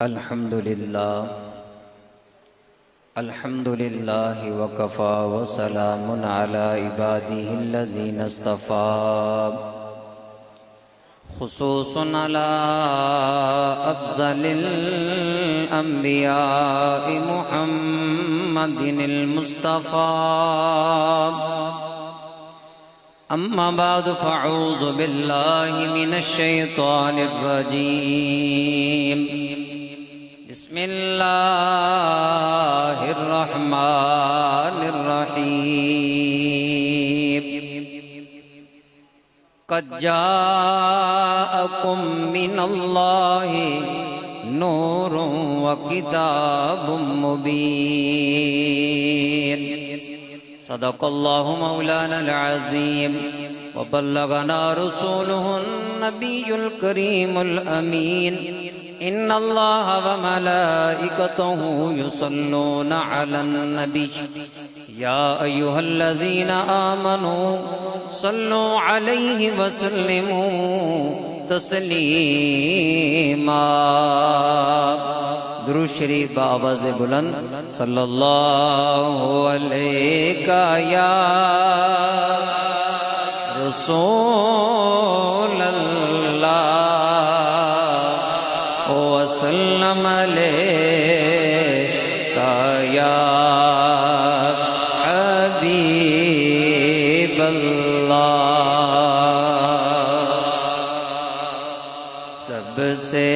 الحمد لله وكفى وسلام على عباده الذين اصطفى خصوص على أفضل الأنبياء محمد المصطفى أما بعد فأعوذ بالله من الشيطان الرجيم بسم الله الرحمن الرحيم قد جاءكم من الله نور وكتاب مبين صدق الله مولانا العظيم وبلغنا رسوله النبي الكريم الأمين إن الله وملائكته يصلون على النبي يا أيها الذين آمنوا صلوا عليه وسلموا تسليما درود شریف بآواز بلند صلی اللہ علیہ یا رسول اللہ وسلم علیہ یا حبیب اللہ سب سے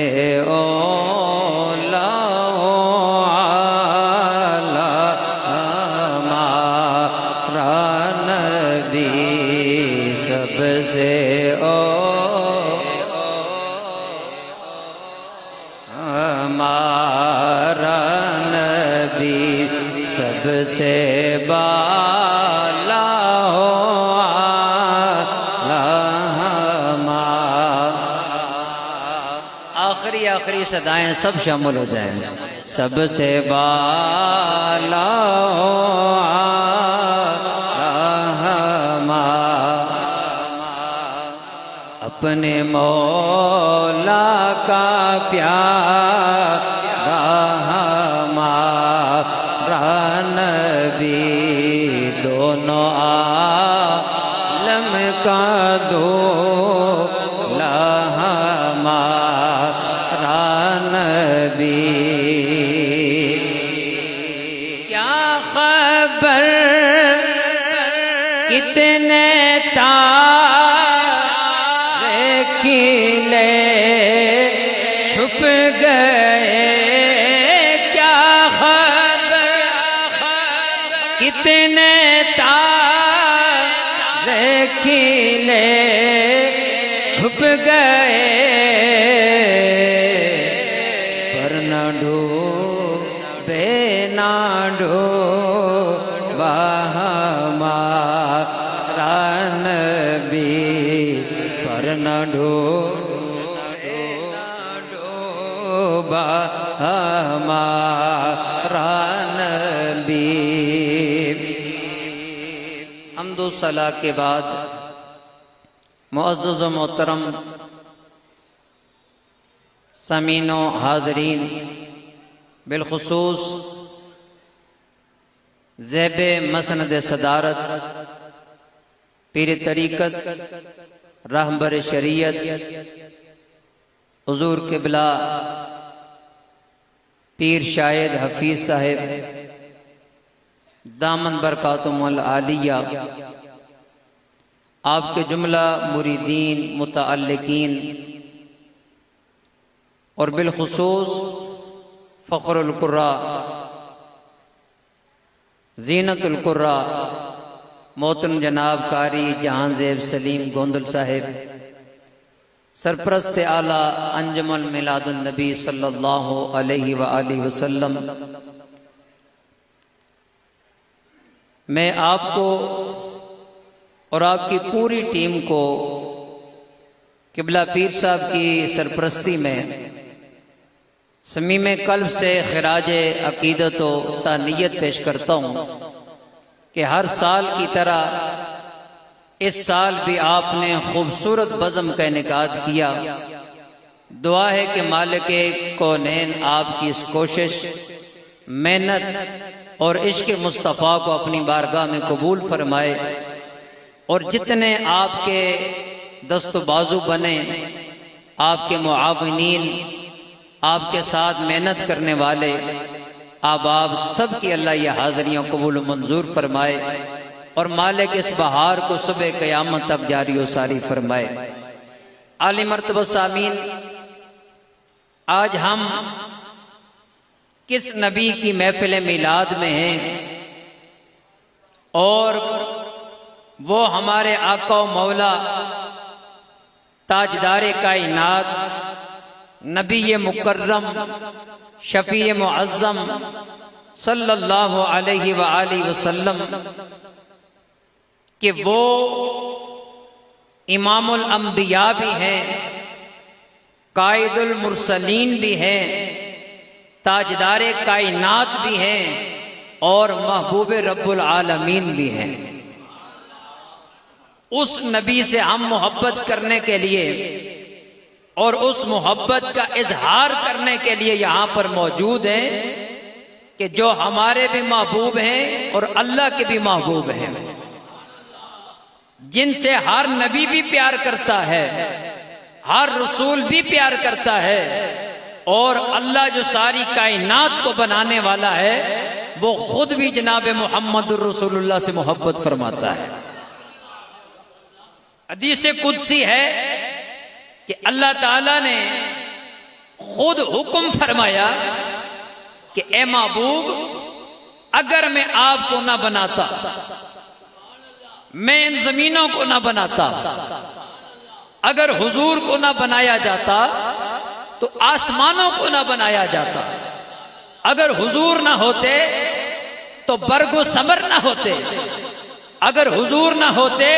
سب سے بالا ہو آخری صدائیں سب شامل ہو جائیں سب سے بالا ہو اپنے مولا کا پیارا نبی دونوں عالم کا دولا ہمارا نبی کیا خبر کتنے تارے کھلے چھپ گئے کتنے تارے کھلے چھپ گئے پر نہ ڈوبے نہ ڈوبا ہمارا نبی پر نہ ڈوبا ہمارا نبی حمد و ثنا کے بعد معزز و محترم سامعین و حاضرین بالخصوص زیب مسند صدارت پیر طریقت رہبر شریعت حضور قبلہ پیر شاہد حفیظ صاحب دامن برکاتہم العالیہ آپ کے جملہ مریدین متعلقین اور بالخصوص فخر القراء زینت القراء محترم جناب قاری جہان زیب سلیم گوندل صاحب سرپرست اعلیٰ انجمن میلاد النبی صلی اللہ علیہ وآلہ وسلم میں آپ کو اور آپ کی پوری ٹیم کو قبلہ پیر صاحب کی سرپرستی میں صمیم قلب سے خراج عقیدت و تہنیت پیش کرتا ہوں کہ ہر سال کی طرح اس سال بھی آپ نے خوبصورت بزم کا انعقاد کیا دعا ہے کہ مالک کونین آپ کی اس کوشش، محنت اور عشق مصطفیٰ کو اپنی بارگاہ میں قبول فرمائے، اور جتنے آپ کے دست و بازو بنے، آپ کے معاونین، آپ کے ساتھ محنت کرنے والے آپ سب کی اللہ یہ حاضریاں قبول و منظور فرمائے، اور مالک اس بہار کو صبح قیامت تک جاری و ساری فرمائے۔ عالی مرتبہ سامعین، آج ہم کس نبی کی محفل میلاد میں ہیں، اور وہ ہمارے آقا و مولا تاجدار کائنات، نبی مکرم، شفیع معظم صلی اللہ علیہ وآلہ وسلم کہ وہ امام الانبیاء بھی ہیں، قائد المرسلین بھی ہیں، تاجدار کائنات بھی ہیں، اور محبوب رب العالمین بھی ہیں۔ اس نبی سے ہم محبت کرنے کے لیے اور اس محبت کا اظہار کرنے کے لیے یہاں پر موجود ہیں کہ جو ہمارے بھی محبوب ہیں اور اللہ کے بھی محبوب ہیں، جن سے ہر نبی بھی پیار کرتا ہے، ہر رسول بھی پیار کرتا ہے، اور اللہ جو ساری کائنات کو بنانے والا ہے وہ خود بھی جناب محمد الرسول اللہ سے محبت فرماتا ہے۔ حدیث قدسی ہے کہ اللہ تعالیٰ نے خود حکم فرمایا کہ اے محبوب، اگر میں آپ کو نہ بناتا، میں ان زمینوں کو نہ بناتا، اگر حضور کو نہ بنایا جاتا تو آسمانوں کو نہ بنایا جاتا، اگر حضور نہ ہوتے تو برگ و ثمر نہ ہوتے، اگر حضور نہ ہوتے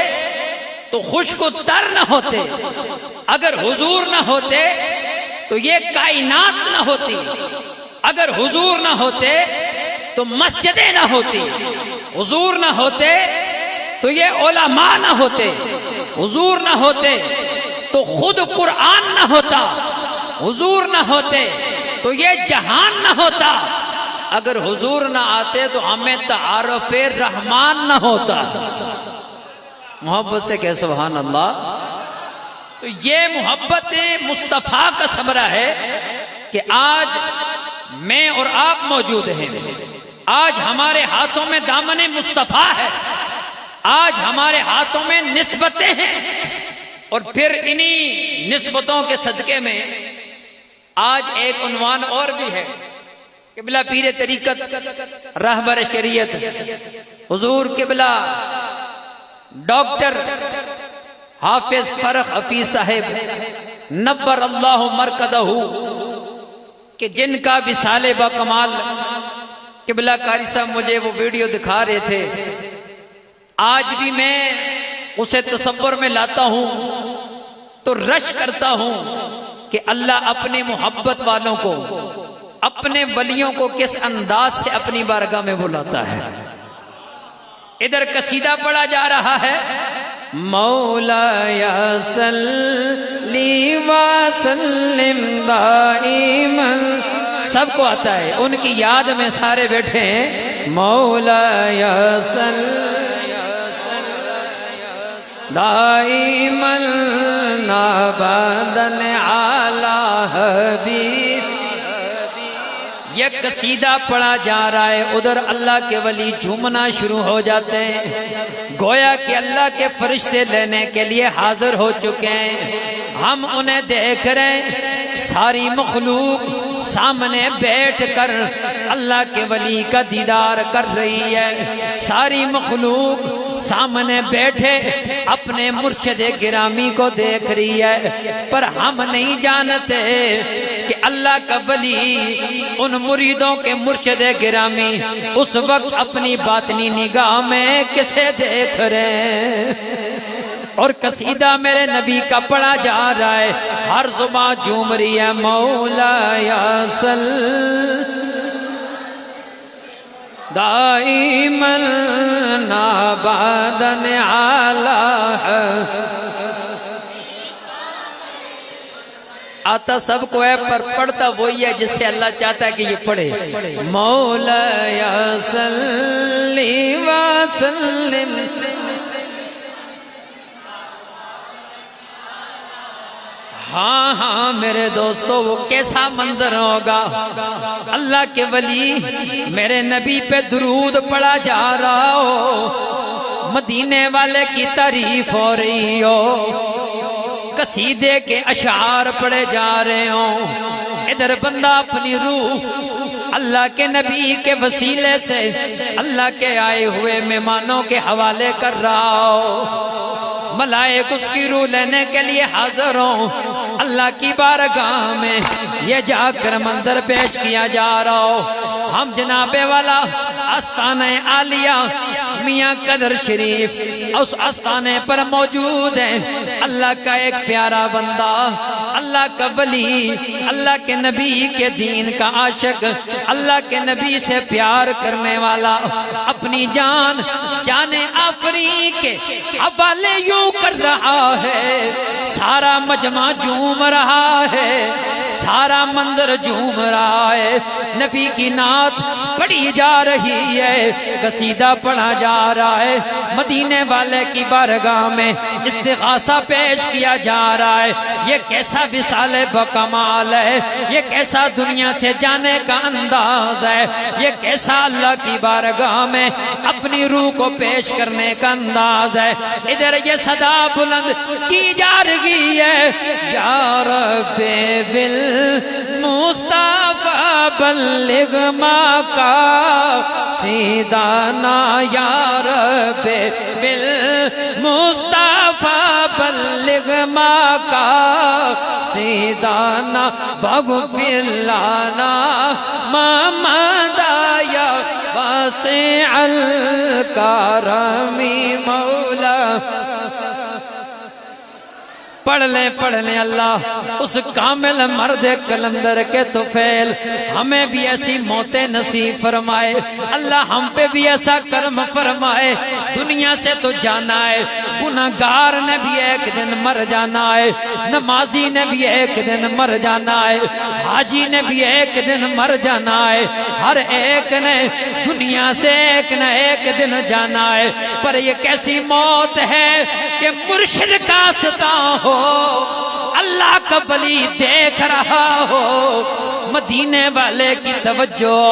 تو خشک و تر نہ ہوتے، اگر حضور نہ ہوتے تو یہ کائنات نہ ہوتی، اگر حضور نہ ہوتے تو مسجدیں نہ ہوتی، حضور نہ ہوتے تو یہ علماء نہ ہوتے، حضور نہ ہوتے تو خود قرآن نہ ہوتا، حضور نہ ہوتے تو یہ جہان نہ ہوتا، اگر حضور نہ آتے تو ہمیں تعارف رحمان نہ ہوتا۔ محبت سے کہ سبحان اللہ۔ تو یہ محبت مصطفیٰ کا ثمرہ ہے کہ آج میں اور آپ موجود ہیں، آج ہمارے ہاتھوں میں دامن مصطفیٰ ہے، آج ہمارے ہاتھوں میں نسبتیں ہیں، اور پھر انہی نسبتوں کے صدقے میں آج ایک عنوان اور بھی ہے، قبلہ پیر طریقت رہبر شریعت حضور قبلہ ڈاکٹر حافظ فرخ حفیظ صاحب نبر اللہ مرکدہ، کہ جن کا وصال با کمال قبلہ قاری صاحب مجھے وہ ویڈیو دکھا رہے تھے، آج بھی میں اسے تصور میں لاتا ہوں تو رش کرتا ہوں کہ اللہ اپنے محبت والوں کو، اپنے ولیوں کو کس انداز سے اپنی بارگاہ میں بلاتا ہے۔ ادھر قصیدہ پڑھا جا رہا ہے، مولا یا صلی وسلم دائما، سب کو آتا ہے، ان کی یاد میں سارے بیٹھے ہیں، مولا یا صلی دائما ابدا علی حبیب۔ یہ قصیدہ پڑھا جا رہا ہے، ادھر اللہ کے ولی جھومنا شروع ہو جاتے ہیں، گویا کہ اللہ کے فرشتے لینے کے لیے حاضر ہو چکے ہیں، ہم انہیں دیکھ رہے ہیں، ساری مخلوق سامنے بیٹھ کر اللہ کے ولی کا دیدار کر رہی ہے، ساری مخلوق سامنے بیٹھے اپنے مرشد گرامی کو دیکھ رہی ہے، پر ہم نہیں جانتے کہ اللہ کا ولی ان مریدوں کے مرشد گرامی اس وقت اپنی باطنی نگاہ میں کسے دیکھ رہے ہیں۔ اور قصیدہ میرے نبی کا پڑھا جا رہا ہے، ہر زبان جھوم رہی ہے، مولا یا صلی دائما ابدا علی آتا سب کو ہے پر پڑھتا وہی ہے جس سے اللہ چاہتا ہے کہ یہ پڑھے. مولا یا صلی وسلم. ہاں ہاں میرے دوستو وہ کیسا منظر ہوگا. اللہ کے ولی میرے نبی پہ درود پڑھا جا رہا ہو, مدینے والے کی تعریف ہو رہی ہو, قصیدے کے اشعار پڑھے جا رہے ہوں, ادھر بندہ اپنی روح اللہ کے نبی کے وسیلے سے اللہ کے آئے ہوئے مہمانوں کے حوالے کر رہا ہو. ملائک اس کی روح لینے کے لیے حاضر ہوں. اللہ کی بارگاہ میں یہ جا کر منظر پیش کیا جا رہا ہو. ہم جناب والا آستانہ عالیہ میاں قدر شریف اس آستانے پر موجود ہیں. اللہ کا ایک پیارا بندہ, اللہ کا ولی, اللہ کے نبی کے دین کا عاشق, اللہ کے نبی سے پیار کرنے والا اپنی جان آفری کے حوالے یوں کر رہا ہے. سارا مجمع جھوم رہا ہے, سارا منظر جھوم رہا ہے. نبی کی نعت پڑھی جا رہی ہے, قصیدہ پڑھا جا رہا ہے. مدینے والے کی بارگاہ میں استغاثہ پیش کیا جا رہا ہے. یہ کیسا وصال بکمال ہے, یہ کیسا دنیا سے جانے کا انداز ہے, یہ کیسا اللہ کی بارگاہ میں اپنی روح کو پیش کرنے کا انداز ہے. ادھر یہ صدا بلند کی جا رہی ہے, یا رب بالمصطفیٰ بلغ مقاصدنا, یا رب بالمصطفیٰ بلغ مقاصدنا, واغفر لنا ما مضى یا واسع الکرم مولا. پڑھ لیں اللہ اس کامل مرد کلندر کے طفیل, ہمیں بھی ایسی موتیں نصیب فرمائے. اللہ ہم پہ بھی ایسا کرم فرمائے. دنیا سے تو جانا ہے, گناہگار نے بھی ایک دن مر جانا ہے, نمازی نے بھی ایک دن مر جانا ہے, حاجی نے بھی ایک دن مر جانا ہے. ہر ایک نے دنیا سے ایک نہ ایک دن جانا ہے. پر یہ کیسی موت ہے کہ مرشد کا ستا ہو, اللہ کا ولی دیکھ رہا ہو, مدینے والے کی توجہ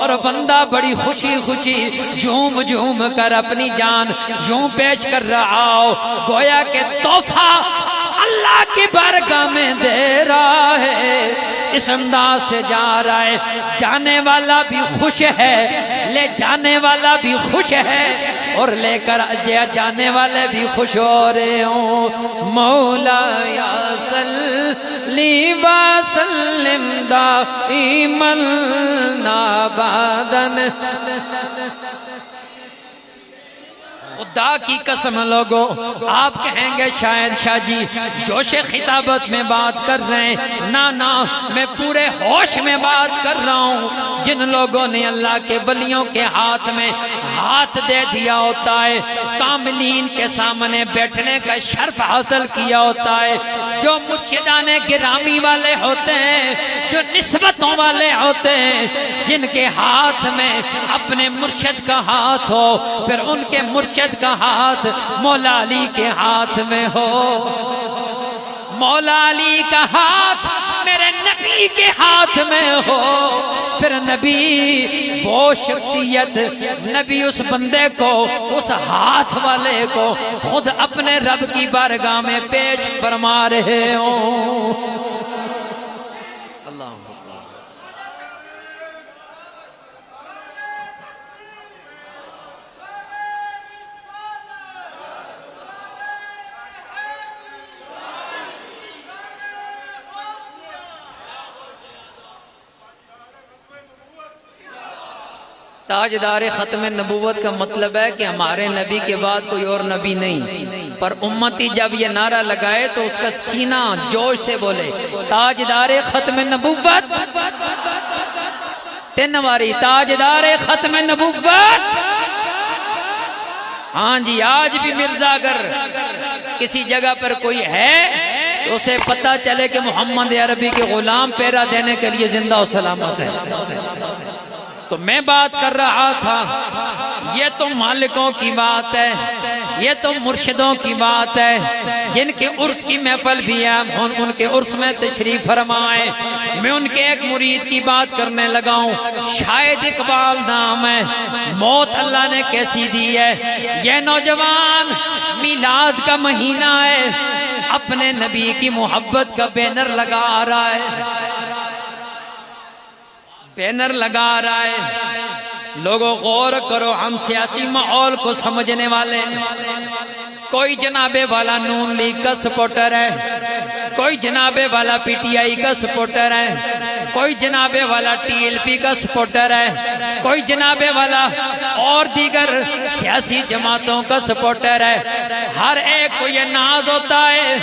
اور بندہ بڑی خوشی خوشی جھوم جھوم کر اپنی جان یوں پیش کر رہا ہو, گویا کہ تحفہ اللہ کی بارگاہ میں دے رہا ہے. اس انداز سے جا رہا ہے, جانے والا بھی خوش ہے, لے جانے والا بھی خوش ہے, اور لے کر جانے والے بھی خوش ہو رہے ہوں. مولا یا صلی وسلم دائما ابدا. خدا کی قسم لوگو, آپ کہیں گے شاید شاہ جی جوش خطابت میں بات کر رہے ہیں. نا میں پورے ہوش میں بات کر رہا ہوں. جن لوگوں نے اللہ کے ولیوں کے ہاتھ میں ہاتھ دے دیا ہوتا ہے, کاملین کے سامنے بیٹھنے کا شرف حاصل کیا ہوتا ہے, جو مرشدان گرامی والے ہوتے ہیں, جو نسبتوں والے ہوتے ہیں, جن کے ہاتھ میں اپنے مرشد کا ہاتھ ہو, پھر ان کے مرشد کا ہاتھ مولا علی کے ہاتھ میں ہو, مولا علی کا ہاتھ میرے نبی کے ہاتھ میں ہو, پھر نبی وہ شخصیت, نبی اس بندے کو, اس ہاتھ والے کو خود اپنے رب کی بارگاہ میں پیش فرما رہے ہوں. اللہ تاجدار ختم نبوت کا مطلب ہے کہ ہمارے نبی کے بعد کوئی اور نبی نہیں. پر امتی جب یہ نعرہ لگائے تو اس کا سینہ جوش سے بولے, تاجدار ختم نبوت, تنواری تاجدار ختم نبوت. ہاں جی, آج بھی مرزا اگر کسی جگہ پر کوئی ہے تو اسے پتہ چلے کہ محمد عربی کے غلام پیرا دینے کے لیے زندہ و سلامت ہے۔ تو میں بات کر رہا تھا، یہ تو مالکوں کی بات ہے، یہ تو مرشدوں کی بات ہے، جن کے عرس کی محفل بھی ہے، ان کے عرس میں تشریف فرمائے۔ میں ان کے ایک مرید کی بات کرنے لگا ہوں، شاید اقبال نام ہے، موت اللہ نے کیسی دی ہے۔ یہ نوجوان میلاد کا مہینہ ہے، اپنے نبی کی محبت کا بینر لگا رہا ہے، بینر لگا رہا ہے۔ لوگوں غور کرو، ہم سیاسی ماحول کو سمجھنے والے، کوئی جنابے والا نون لیگ کا سپورٹر ہے، کوئی جنابے والا پی ٹی آئی کا سپورٹر ہے، کوئی جنابے والا ٹی ایل پی کا سپورٹر ہے، کوئی جنابے والا اور دیگر سیاسی جماعتوں کا سپورٹر ہے۔ ہر ایک کو یہ ناز ہوتا ہے،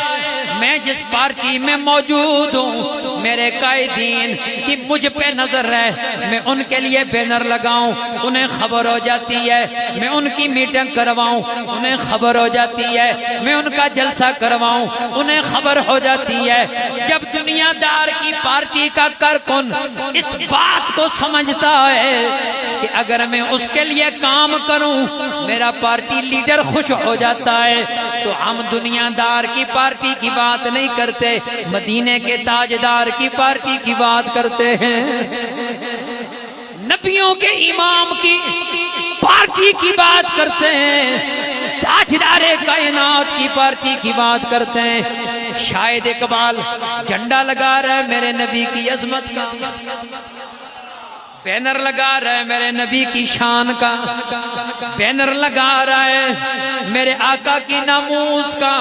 میں جس پارٹی میں موجود ہوں، میرے قائدین کی مجھ پہ نظر ہے، میں ان کے لیے بینر لگاؤں، انہیں خبر ہو جاتی ہے، میں ان کی میٹنگ کرواؤں، انہیں خبر ہو جاتی ہے، میں ان کا جلسہ کرواؤں، انہیں خبر ہو جاتی ہے۔ جب دنیا دار کی پارٹی کا کارکن اس بات کو سمجھتا ہے کہ اگر میں اس کے لیے کام کروں میرا پارٹی لیڈر خوش ہو جاتا ہے، تو ہم دنیا دار کی پارٹی کی بات نہیں کرتے، مدینے کے تاجدار کی پارٹی کی بات کرتے ہیں، نبیوں کے امام کی پارٹی کی بات کرتے ہیں، تاجدار کائنات کی پارٹی کی بات کرتے ہیں۔ شاید اقبال جھنڈا لگا رہا ہے میرے نبی کی عظمت کا، بینر لگا رہا ہے میرے نبی کی شان کا، بینر لگا رہا ہے میرے آقا کی ناموس کا،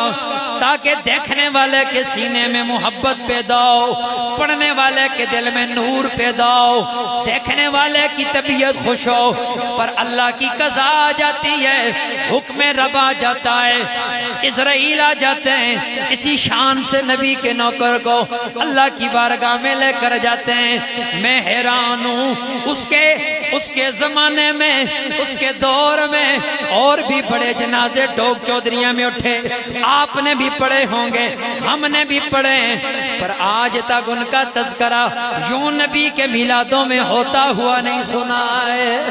تاکہ دیکھنے والے کے سینے میں محبت پیدا ہو، پڑھنے والے کے دل میں نور پیدا ہو، دیکھنے والے کی طبیعت خوش ہو۔ پر اللہ کی قضا آ جاتی ہے، حکم رب آ جاتا ہے، اسرائیل آ جاتے ہیں، اسی شان سے نبی کے نوکر کو اللہ کی بارگاہ میں لے کر جاتے ہیں۔ میں حیران ہوں، اس کے زمانے میں، اس کے دور میں اور بھی بڑے جنازے ڈوک چودھریاں میں اٹھے، آپ نے بھی پڑھے ہوں گے، ہم نے بھی پڑھے، پر آج تک ان کا تذکرہ یوں نبی کے میلادوں میں ہوتا ہوا نہیں سنا ہے۔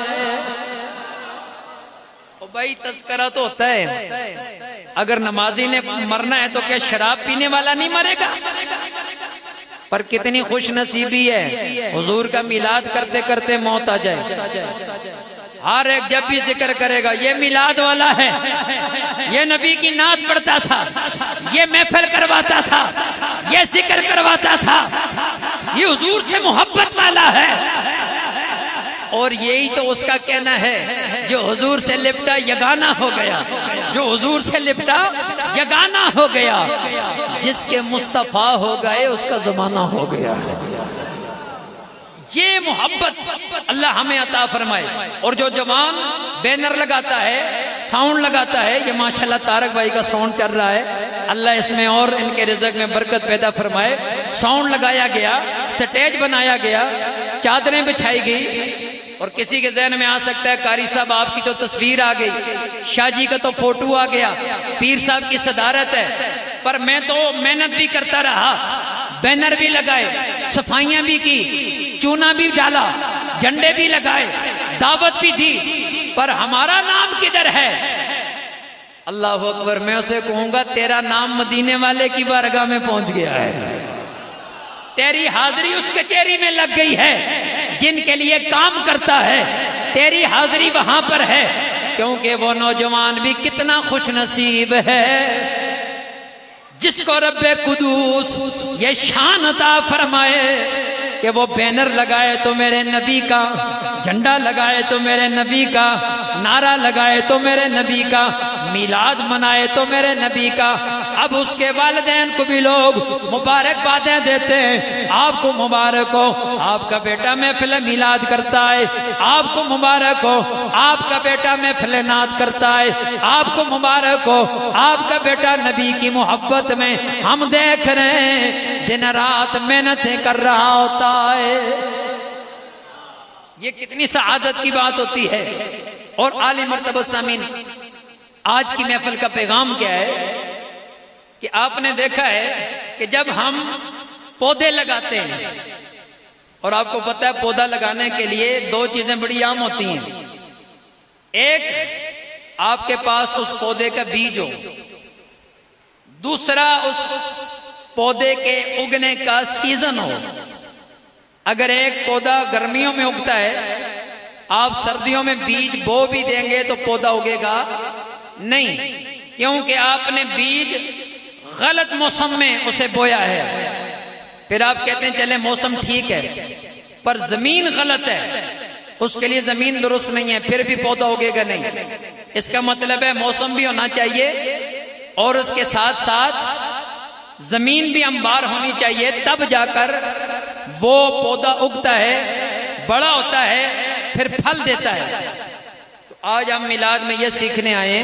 بھائی تذکرہ تو ہوتا ہے، اگر نمازی نے مرنا ہے تو کیا شراب پینے والا نہیں مرے گا؟ پر کتنی خوش نصیبی ہے، حضور کا میلاد کرتے کرتے موت آ جائے۔ ہر ایک جب بھی ذکر کرے گا یہ میلاد والا ہے، یہ نبی کی نعت پڑھتا تھا، یہ محفل کرواتا تھا، یہ ذکر کرواتا تھا، یہ حضور سے محبت والا ہے۔ اور یہی تو اس کا کہنا ہے، جو حضور سے لپٹا یگانہ ہو گیا، جو حضور سے لپٹا یگانہ ہو گیا، جس کے مصطفیٰ ہو گئے اس کا زمانہ ہو گیا۔ یہ محبت اللہ ہمیں عطا فرمائے۔ اور جو جوان بینر لگاتا ہے، ساؤنڈ لگاتا ہے، یہ ماشاءاللہ طارق بھائی کا ساؤنڈ چل رہا ہے، اللہ اس میں اور ان کے رزق میں برکت پیدا فرمائے۔ ساؤنڈ لگایا گیا، سٹیج بنایا گیا، چادریں بچھائی گئی، اور کسی کے ذہن میں آ سکتا ہے قاری صاحب آپ کی تو تصویر آ گئی، شاہ جی کا تو فوٹو آ گیا، پیر صاحب کی صدارت ہے، پر میں تو محنت بھی کرتا رہا، بینر بھی لگائے، صفائیاں بھی کی، چونا بھی ڈالا، جھنڈے بھی لگائے، دعوت بھی دی، پر ہمارا نام کدھر ہے؟ اللہ اکبر۔ میں اسے کہوں گا تیرا نام مدینے والے کی بارگاہ میں پہنچ گیا ہے، تیری حاضری اس کچہری میں لگ گئی ہے جن کے لیے کام کرتا ہے، تیری حاضری وہاں پر ہے، کیونکہ وہ نوجوان بھی کتنا خوش نصیب ہے جس کو رب قدوس یہ شان عطا فرمائے کہ وہ بینر لگائے تو میرے نبی کا، جھنڈا لگائے تو میرے نبی کا، نعرہ لگائے تو میرے نبی کا، میلاد منائے تو میرے نبی کا۔ اب اس کے والدین کو بھی لوگ مبارکبادیں دیتے ہیں، آپ کو مبارک ہو، آپ کا بیٹا محفل میلاد کرتا ہے، آپ کو مبارک ہو، آپ کا بیٹا محفل نعت کرتا ہے، آپ کو مبارک ہو، آپ کا بیٹا نبی کی محبت میں ہم دیکھ رہے ہیں دن رات محنتیں کر رہا ہوتا ہے۔ یہ کتنی سعادت کی بات ہوتی ہے۔ اور عالی مرتبہ سامعین، آج کی محفل کا پیغام کیا ہے کہ آپ نے دیکھا ہے کہ جب ہم پودے لگاتے ہیں، اور آپ کو پتہ ہے پودا لگانے کے لیے دو چیزیں بڑی عام ہوتی ہیں، ایک آپ کے پاس اس پودے کا بیج ہو، دوسرا اس پودے کے اگنے کا سیزن ہو۔ اگر ایک پودا گرمیوں میں اگتا ہے، آپ سردیوں میں بیج بو بھی دیں گے تو پودا اگے گا نہیں، کیونکہ آپ نے بیج غلط موسم میں اسے بویا ہے۔ پھر آپ کہتے ہیں چلے موسم ٹھیک ہے، پر زمین غلط ہے، اس کے لیے زمین درست نہیں ہے، پھر بھی پودا اگے گا نہیں۔ اس کا مطلب ہے موسم بھی ہونا چاہیے اور اس کے ساتھ ساتھ زمین بھی ہموار ہونی چاہیے، تب جا کر وہ پودا اگتا ہے، بڑا ہوتا ہے، پھر پھل دیتا ہے۔ آج ہم میلاد میں یہ سیکھنے آئے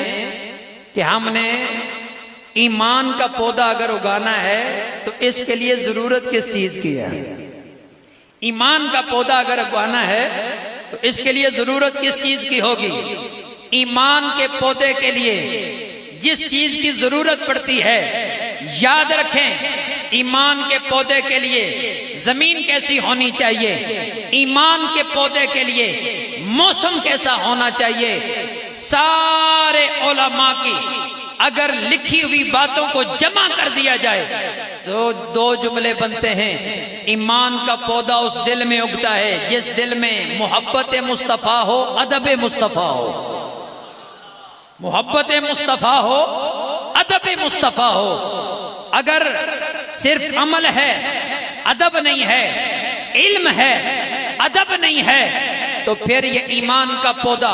کہ ہم نے ایمان کا پودا اگر اگانا ہے تو اس کے لیے ضرورت کس چیز کی ہے؟ ایمان کا پودا اگر اگانا ہے تو اس کے لیے ضرورت کس چیز کی ہوگی؟ ایمان کے پودے کے لیے جس چیز کی ضرورت پڑتی ہے، یاد رکھیں، ایمان کے پودے کے لیے زمین کیسی ہونی چاہیے، ایمان کے پودے کے لیے موسم کیسا ہونا چاہیے، سارے علماء کی اگر لکھی ہوئی باتوں کو جمع کر دیا جائے تو دو جملے بنتے ہیں۔ ایمان کا پودا اس دل میں اگتا ہے جس دل میں محبت مصطفیٰ ہو، ادب مصطفیٰ ہو، محبت مصطفیٰ ہو، ادب مصطفیٰ ہو۔ اگر صرف عمل ہے، ادب نہیں ہے، علم ہے، ادب نہیں ہے، تو پھر یہ ایمان کا پودا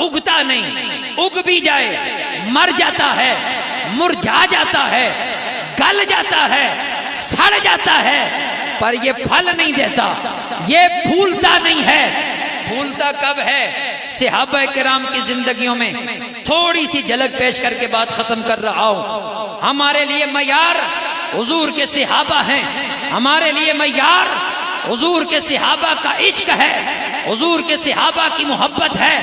اگتا نہیں، اگ بھی جائے مر جاتا ہے، مرجھا جاتا ہے، گل جاتا ہے، سڑ جاتا ہے، پر یہ پھل نہیں دیتا، یہ پھولتا نہیں ہے۔ پھولتا کب ہے؟ صحابہ کرام کی زندگیوں میں۔ تھوڑی سی جھلک پیش کر کے بات ختم کر رہا ہوں۔ ہمارے لیے معیار حضور کے صحابہ ہیں، ہمارے لیے معیار حضور کے صحابہ کا عشق ہے، حضور کے صحابہ کی محبت ہے،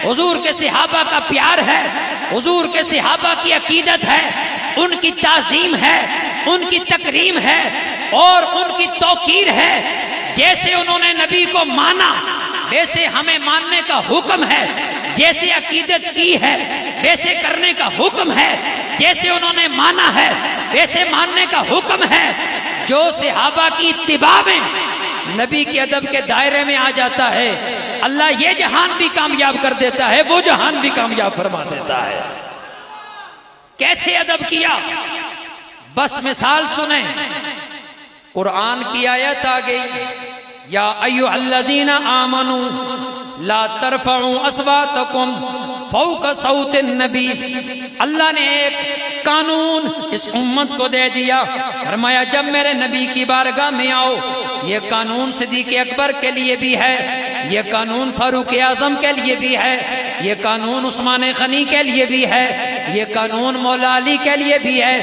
حضور کے صحابہ کا پیار ہے، حضور کے صحابہ کی عقیدت ہے، ان کی تعظیم ہے، ان کی تکریم ہے اور ان کی توقیر ہے۔ جیسے انہوں نے نبی کو مانا ویسے ہمیں ماننے کا حکم ہے، جیسے عقیدت کی ہے ویسے کرنے کا حکم ہے، جیسے انہوں نے مانا ہے ویسے ماننے کا حکم ہے۔ جو صحابہ کی اتباع میں نبی کے ادب کے دائرے میں آ جاتا ہے، اللہ یہ جہان بھی کامیاب کر دیتا ہے، وہ جہان بھی کامیاب فرما دیتا ہے۔ کیسے ادب کیا؟ بس مثال سنیں، قرآن کی آیت آ گئی، یا ایھا الذین آمنوا لا ترفعوا اصواتکم فوق صوت النبی۔ اللہ نے ایک قانون اس امت کو دے دیا، فرمایا جب میرے نبی کی بارگاہ میں آؤ، یہ قانون صدیق اکبر کے لیے بھی ہے، یہ قانون فاروق اعظم کے لیے بھی ہے، یہ قانون عثمان غنی کے لیے بھی ہے، یہ قانون مولا علی کے لیے بھی ہے،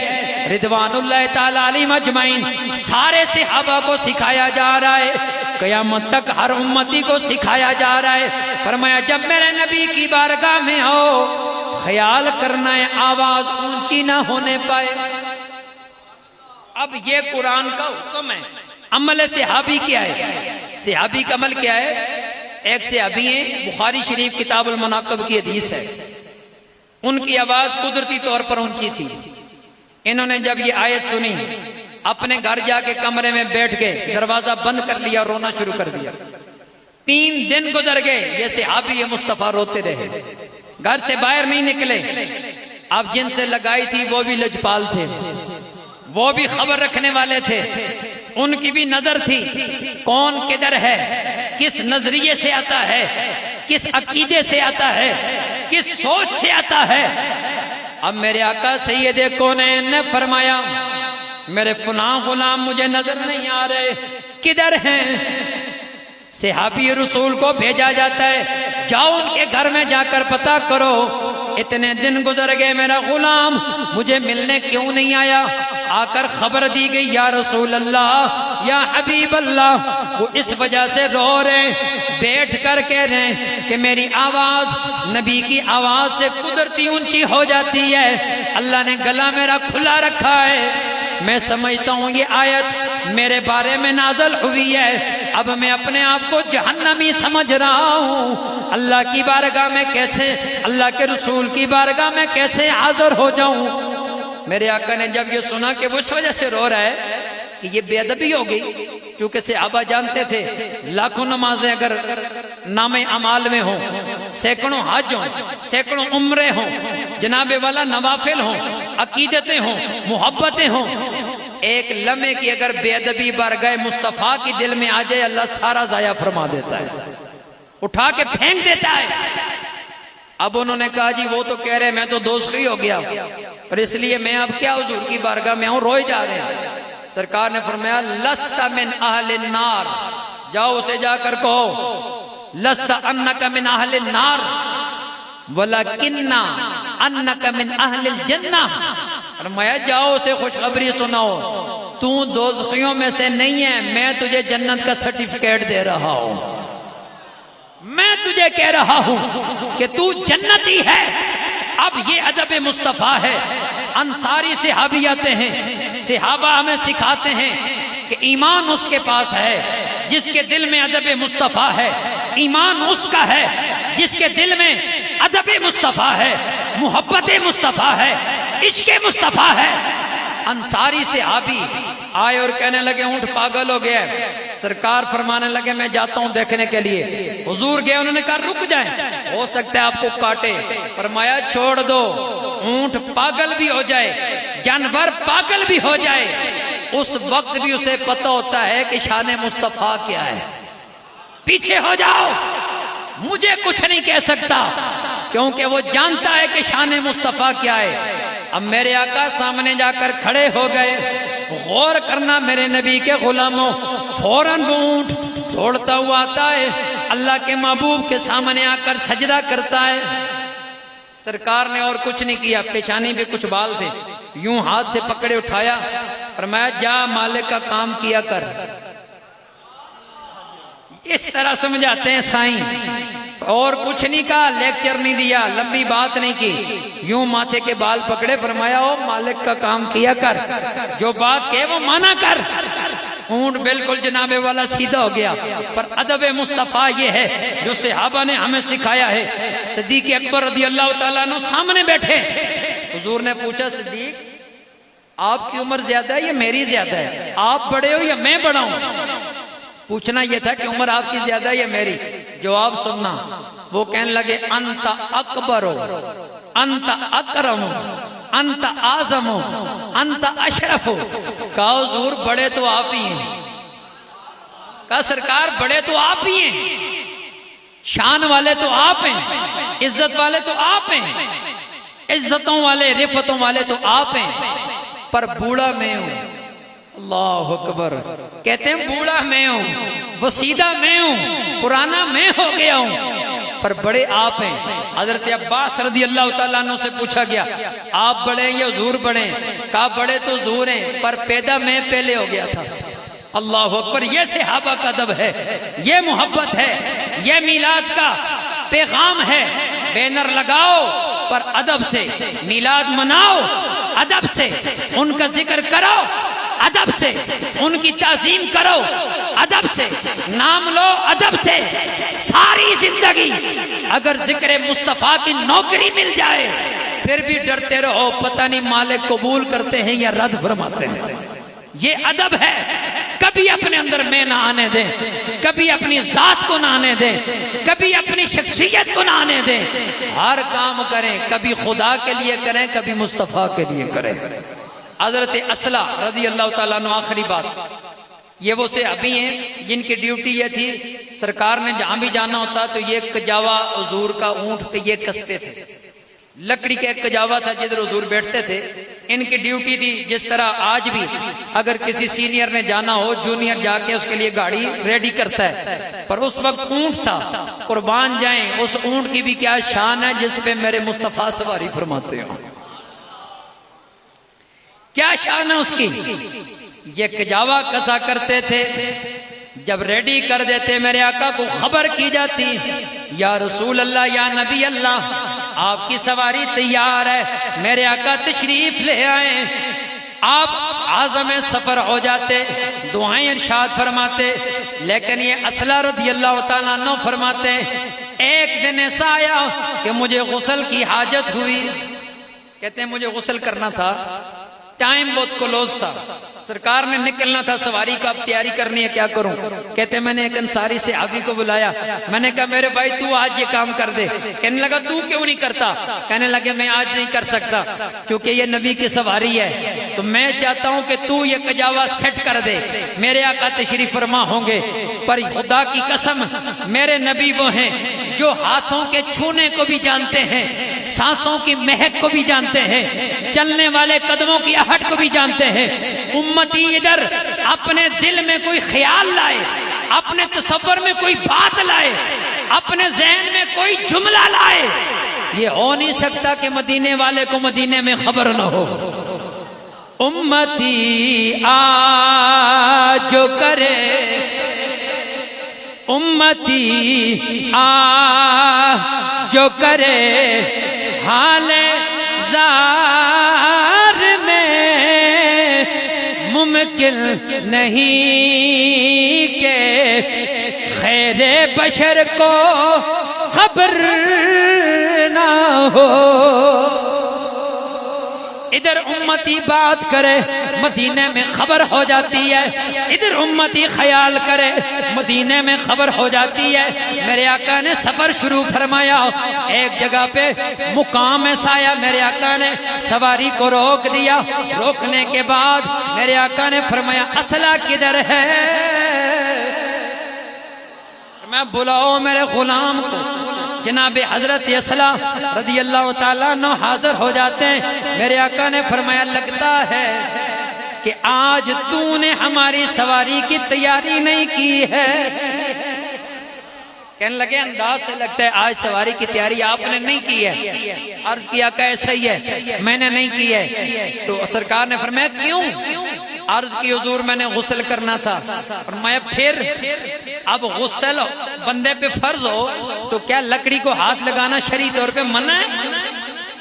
رضوان اللہ تعالی علیہم اجمعین۔ سارے صحابہ کو سکھایا جا رہا ہے، قیامت تک ہر امتی کو سکھایا جا رہا ہے۔ فرمایا جب میرے نبی کی بارگاہ میں ہو، خیال کرنا ہے آواز اونچی نہ ہونے پائے۔ اب یہ قرآن کا حکم ہے۔ عمل صحابی کیا ہے؟ صحابی کا عمل کیا ہے؟ ایک صحابی ہیں، بخاری شریف کتاب المناقب کی حدیث ہے، ان کی آواز قدرتی طور پر اونچی تھی۔ انہوں نے جب یہ آیت سنی، اپنے گھر جا کے کمرے میں بیٹھ گئے، دروازہ بند کر لیا اور رونا شروع کر دیا۔ 3 دن گزر گئے، یہ صحابی مصطفیٰ روتے رہے، گھر سے باہر نہیں نکلے۔ اب جن سے لگائی تھی وہ بھی لجپال تھے، وہ بھی خبر رکھنے والے تھے، ان کی بھی نظر تھی کون کدھر ہے، کس نظریے سے آتا ہے، کس عقیدے سے آتا ہے، کس سوچ سے آتا ہے۔ اب میرے آقا سید کونین نے فرمایا میرے فلاں غلام مجھے نظر نہیں آ رہے، کدھر ہیں؟ صحابی رسول کو بھیجا جاتا ہے، جاؤ ان کے گھر میں جا کر پتہ کرو، اتنے دن گزر گئے میرا غلام مجھے ملنے کیوں نہیں آیا؟ آ کر خبر دی گئی، یا رسول اللہ، یا حبیب اللہ، وہ اس وجہ سے رو رہے، بیٹھ کر کہہ رہے ہیں کہ میری آواز نبی کی آواز سے قدرتی اونچی ہو جاتی ہے، اللہ نے گلا میرا کھلا رکھا ہے، میں سمجھتا ہوں یہ آیت میرے بارے میں نازل ہوئی ہے، اب میں اپنے آپ کو جہنمی سمجھ رہا ہوں، اللہ کی بارگاہ میں کیسے، اللہ کے رسول کی بارگاہ میں کیسے حاضر ہو جاؤں۔ میرے آقا نے جب یہ سنا کہ وہ اس وجہ سے رو رہا ہے کہ یہ بے ادبی ہو گئی، کیونکہ صحابہ جانتے تھے لاکھوں نمازیں اگر نام اعمال میں ہوں، سینکڑوں حج ہوں، سینکڑوں عمرے ہوں، جناب والا نوافل ہوں، عقیدتیں ہوں، محبتیں ہوں، ایک لمحے کی اگر بے ادبی بارگاہ مصطفیٰ کی دل میں آ جائے، اللہ سارا ضائع فرما دیتا ہے، اٹھا کے پھینک دیتا ہے۔ اب انہوں نے کہا جی وہ تو کہہ رہے میں تو دوزخی ہو گیا، اور اس لیے میں اب کیا حضور کی بارگاہ میں ہوں، روئے جا رہے ہیں۔ سرکار نے فرمایا لست من اہل النار، جاؤ اسے جا کر کہو لست انک من اہل النار ولکن انک من اہل الجنہ، فرمایا جاؤ اسے خوشخبری سناؤ، تو دوزخیوں میں سے نہیں ہے، میں تجھے جنت کا سرٹیفکیٹ دے رہا ہوں، میں تجھے کہہ رہا ہوں کہ تو جنتی ہے۔ اب یہ ادب مصطفیٰ ہے، انصاری صحابی آتے ہیں، صحابہ ہمیں سکھاتے ہیں کہ ایمان اس کے پاس ہے جس کے دل میں ادب مصطفیٰ ہے، ایمان اس کا ہے جس کے دل میں ادب مصطفیٰ ہے، محبت مصطفیٰ ہے، عشق مصطفیٰ ہے۔ انصاری صحابی آئے اور کہنے لگے اونٹ پاگل ہو گیا ہے، سرکار فرمانے لگے میں جاتا ہوں دیکھنے کے لیے، حضور گئے، انہوں نے کہا رک جائیں، ہو سکتا ہے آپ کو کاٹے، فرمایا چھوڑ دو، اونٹ پاگل بھی ہو جائے، جانور پاگل بھی ہو جائے، اس وقت بھی اسے پتہ ہوتا ہے کہ شان مصطفیٰ کیا ہے، پیچھے ہو جاؤ، مجھے کچھ نہیں کہہ سکتا، کیونکہ وہ جانتا ہے کہ شان مصطفیٰ کیا ہے۔ اب میرے آقا سامنے جا کر کھڑے ہو گئے، غور کرنا میرے نبی کے غلاموں، فوراً وہ اونٹ دوڑتا ہوا آتا ہے، اللہ کے محبوب کے سامنے آ کر سجدہ کرتا ہے۔ سرکار نے اور کچھ نہیں کیا، پیشانی پہ کچھ بال تھے، یوں ہاتھ سے پکڑے اٹھایا، فرمایا جا مالک کا کام کیا کر۔ اس طرح سمجھاتے ہیں سائیں، اور کچھ نہیں کہا، لیکچر نہیں دیا، لمبی بات نہیں کی، یوں ماتھے کے بال پکڑے، فرمایا او مالک کا کام کیا کر، جو بات کہے وہ مانا کر۔ اونٹ بالکل جناب والا سیدھا ہو گیا۔ پر ادب مصطفیٰ یہ ہے جو صحابہ نے ہمیں سکھایا ہے۔ صدیق اکبر رضی اللہ تعالیٰ عنہ سامنے بیٹھے، حضور نے پوچھا صدیق آپ کی عمر زیادہ ہے یا میری زیادہ ہے، آپ بڑے ہو یا میں بڑا ہوں؟ پوچھنا یہ تھا کہ عمر آپ کی زیادہ ہے یا میری، جواب سننا۔ وہ کہنے لگے انت اکبر، انت اکرم، انت اعظم، انت اشرف۔ کہا حضور بڑے تو آپ ہی ہیں، کہا سرکار بڑے تو آپ ہی ہیں، شان والے تو آپ ہیں، عزت والے تو آپ ہیں، عزتوں والے رفتوں والے تو آپ ہیں، پر بوڑھا میں ہوں۔ اللہ اکبر، کہتے ہیں بوڑھا میں ہوں، وسیدہ میں ہوں، پرانا میں ہو گیا ہوں، پر بڑے آپ ہیں۔ حضرت عباس رضی اللہ تعالیٰ عنہ سے پوچھا گیا آپ بڑے ہیں یا حضور بڑے ہیں؟ کہا بڑے تو حضور ہیں، پر پیدا میں پہلے ہو گیا تھا۔ اللہ اکبر، یہ صحابہ کا ادب ہے، یہ محبت ہے، یہ میلاد کا پیغام ہے۔ بینر لگاؤ پر ادب سے، میلاد مناؤ ادب سے، ان کا ذکر کرو ادب سے، ان کی تعظیم کرو ادب سے، نام لو ادب سے۔ ساری زندگی اگر ذکر مصطفیٰ کی نوکری مل جائے پھر بھی ڈرتے رہو، پتہ نہیں مالک قبول کرتے ہیں یا رد فرماتے ہیں۔ یہ ادب ہے، کبھی اپنے اندر میں نہ آنے دیں، کبھی اپنی ذات کو نہ آنے دیں، کبھی اپنی شخصیت کو نہ آنے دیں۔ ہر کام کریں، کبھی خدا کے لیے کریں، کبھی مصطفیٰ کے لیے کریں۔ حضرت اسلح رضی اللہ تعالیٰ عنہ، آخری بات، یہ وہ صحابی ہیں جن کی ڈیوٹی یہ تھی، سرکار نے جہاں بھی جانا ہوتا تو یہ کجاوا حضور کا اونٹ پہ یہ کستے تھے، لکڑی کا ایک کجاوا تھا جدھر حضور بیٹھتے تھے۔ ان کی ڈیوٹی تھی، جس طرح آج بھی اگر کسی سینئر نے جانا ہو، جونیئر جا کے اس کے لیے گاڑی ریڈی کرتا ہے، پر اس وقت اونٹ تھا، قربان جائیں اس اونٹ کی بھی کیا شان ہے جس پہ میرے مصطفیٰ سواری فرماتے ہیں، کیا شان ہے اس کی۔ یہ کجاوا کسا کرتے تھے، جب ریڈی کر دیتے میرے آقا کو خبر کی جاتی یا رسول اللہ یا نبی اللہ آپ کی سواری تیار ہے، میرے آقا تشریف لے آئے۔ آپ عازم سفر ہو جاتے، دعائیں ارشاد فرماتے، لیکن یہ اسلح رضی اللہ تعالیٰ عنہ فرماتے ایک دن ایسا آیا کہ مجھے غسل کی حاجت ہوئی. کہتے ہیں مجھے غسل کرنا تھا، ٹائم بہت کلوز تھا، سرکار نے نکلنا تھا، سواری کا اب تیاری کرنی ہے، کیا کروں؟ کہتے میں نے ایک انصاری صحابی کو بلایا، میں نے کہا میرے بھائی تو آج یہ کام کر دے. کہنے لگا تو کیوں نہیں کرتا؟ کہنے لگے میں آج نہیں کر سکتا کیونکہ یہ نبی کی سواری ہے، تو میں چاہتا ہوں کہ تو یہ کجاوا سیٹ کر دے. میرے آقا تشریف فرما ہوں گے، پر خدا کی قسم میرے نبی وہ ہیں جو ہاتھوں کے چھونے کو بھی جانتے ہیں، سانسوں کی مہک کو بھی جانتے ہیں، چلنے والے قدموں کی آہٹ کو بھی جانتے ہیں. امتی ادھر اپنے دل میں کوئی خیال لائے، اپنے تصور میں کوئی بات لائے، اپنے ذہن میں کوئی جملہ لائے، یہ ہو نہیں سکتا کہ مدینے والے کو مدینے میں خبر نہ ہو. امتی آ جو کرے، امتی آ جو کرے حال زار میں ممکن نہیں کہ خیر بشر کو خبر نہ ہو. ادھر امتی بات کرے مدینے میں خبر ہو جاتی ہے، ادھر امتی خیال کرے مدینے میں خبر ہو جاتی ہے. میرے آقا نے سفر شروع فرمایا، ایک جگہ پہ مقام ایسا آیا، میرے آقا نے سواری کو روک دیا. روکنے کے بعد میرے آقا نے فرمایا اسلحہ کدھر ہے؟ میں بلاؤ میرے غلام کو. جناب حضرت اسلح رضی اللہ تعالیٰ عنہ حاضر ہو جاتے ہیں. میرے آقا نے فرمایا لگتا ہے کہ آج تو نے ہماری سواری کی تیاری نہیں کی ہے. کہنے لگے انداز سے لگتا ہے آج سواری کی تیاری آپ نے نہیں کی ہے. عرض کیا کہ ایسا ہی ہے، میں نے نہیں کی ہے. تو سرکار نے فرمایا کیوں؟ عرض کی حضور میں نے غسل کرنا تھا. فرمایا پھر اب غسل بندے پہ فرض ہو تو کیا لکڑی کو ہاتھ لگانا شرعی طور پہ منع ہے؟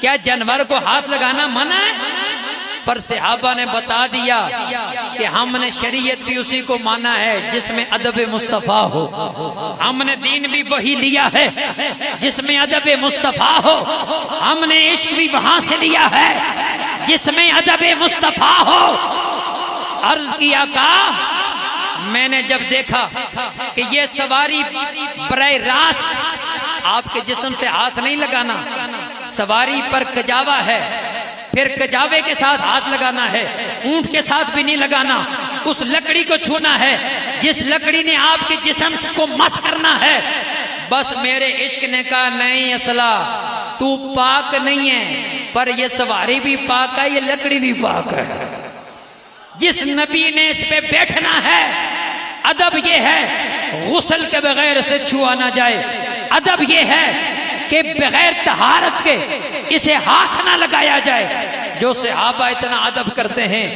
کیا جانور کو ہاتھ لگانا منع ہے؟ پر صحابہ نے بتا دیا کہ ہم نے شریعت بھی اسی کو مانا ہے جس میں ادب مصطفیٰ ہو. ہم نے دین بھی وہی لیا ہے جس میں ادب مصطفیٰ ہو. ہم نے عشق بھی وہاں سے لیا ہے جس میں ادب مصطفیٰ ہو. عرض کیا کہ میں نے جب دیکھا کہ یہ سواری براہ راست آپ کے جسم سے ہاتھ نہیں لگانا، سواری پر کجاوا ہے، پھر کجاوے کے ساتھ ہاتھ لگانا ہے، اونٹ کے ساتھ بھی نہیں لگانا، اس لکڑی کو چھونا ہے جس لکڑی نے آپ کے جسم کو مس کرنا ہے. بس میرے عشق نے کہا نہیں اسلح تو پاک نہیں ہے، پر یہ سواری بھی پاک ہے، یہ لکڑی بھی پاک ہے. جس نبی نے اس پہ بیٹھنا ہے ادب یہ ہے غسل کے بغیر اسے چھوا نہ جائے. ادب یہ ہے کہ بغیر طہارت کے اسے ہاتھ نہ لگایا جائے. جو صحابہ اتنا ادب کرتے ہیں،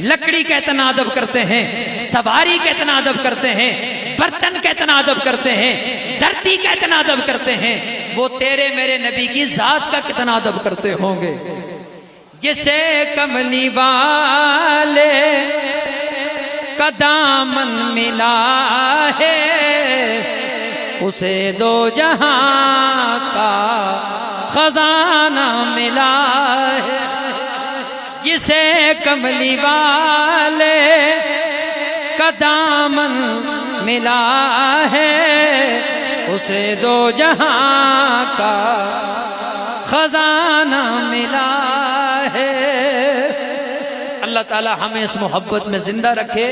لکڑی کا اتنا ادب کرتے ہیں، سواری کا اتنا ادب کرتے ہیں، برتن کا اتنا ادب کرتے ہیں، دھرتی کا اتنا ادب کرتے ہیں، وہ تیرے میرے نبی کی ذات کا کتنا ادب کرتے ہوں گے. جسے کملی والے کا دامن ملا ہے اسے دو جہاں کا خزانہ ملا ہے. جسے کملی والے کا دامن ملا ہے اسے دو جہاں کا خزانہ ملا ہے. اللہ تعالی ہمیں اس محبت میں زندہ رکھے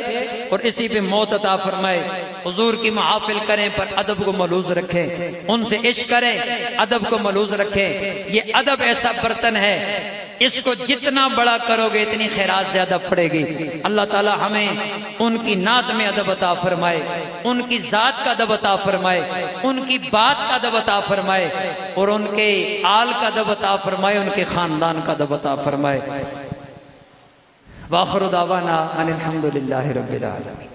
اور اسی پہ موت عطا فرمائے. حضور کی محافل کریں پر ادب کو ملوز رکھیں، ان سے عشق کریں، ادب کو ملوز رکھیں. یہ ادب ایسا برتن ہے اس کو جتنا بڑا کرو گے اتنی خیرات زیادہ پڑے گی. اللہ تعالی ہمیں ان کی نعت میں ادب عطا فرمائے، ان کی ذات کا ادب عطا فرمائے، ان کی بات کا ادب عطا فرمائے اور ان کے آل کا ادب عطا فرمائے، ان کے خاندان کا ادب عطا فرمائے. وآخر دعوانا ان الحمد للہ رب العالمین.